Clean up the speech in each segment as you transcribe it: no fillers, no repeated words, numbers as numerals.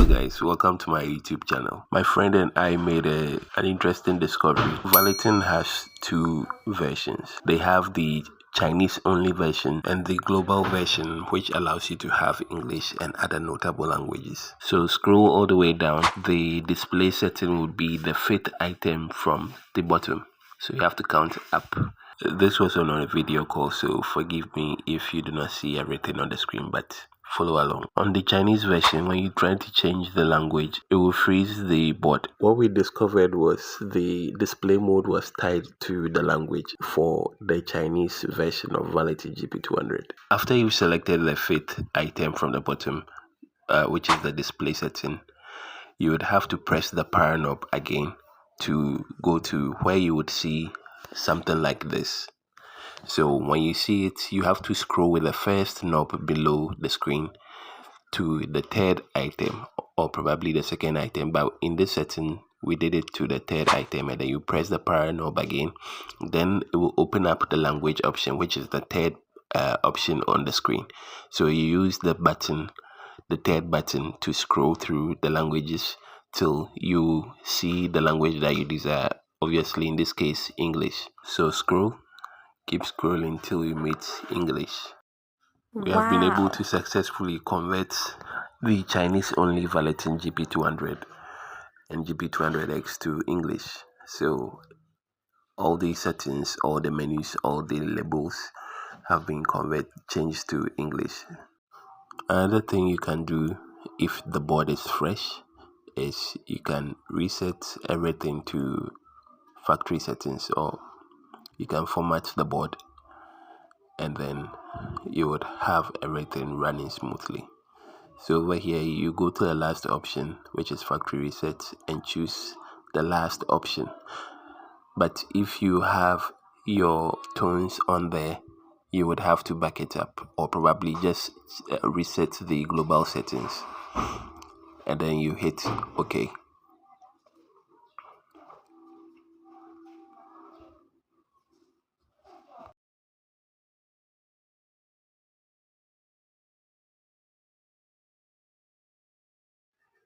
Hello guys, welcome to my YouTube channel. My friend and I made an interesting discovery. Valeton has two versions. They have the Chinese only version and the global version, which allows you to have English and other notable languages. So scroll all the way down. The display setting would be the fifth item from the bottom. So you have to count up. This was on a video call, so forgive me if you do not see everything on the screen, but follow along. On the Chinese version, when you try to change the language, it will freeze the board. What we discovered was the display mode was tied to the language for the Chinese version of Valeton GP200. After you've selected the fifth item from the bottom, which is the display setting, you would have to press the power knob again to go to where you would see something like this. So when you see it, you have to scroll with the first knob below the screen to the third item, or probably the second item, but in this setting we did it to the third item, and then you press the power knob again. Then it will open up the language option, which is the third option on the screen. So you use the third button to scroll through the languages till you see the language that you desire. Obviously in this case English. So keep scrolling till you meet English. We have been able to successfully convert the Chinese only Valeton GP200 and GP-200X to English. So all the settings, all the menus, all the labels have been changed to English. Another thing you can do if the board is fresh is you can reset everything to factory settings, or you can format the board, and then you would have everything running smoothly. So over here you go to the last option, which is factory reset, and choose the last option. But if you have your tones on there, you would have to back it up, or probably just reset the global settings, and then you hit OK.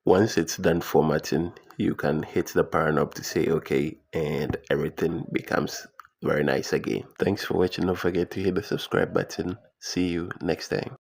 Once it's done formatting, you can hit the power knob to say OK, and everything becomes very nice again. Thanks for watching. Don't forget to hit the subscribe button. See you next time.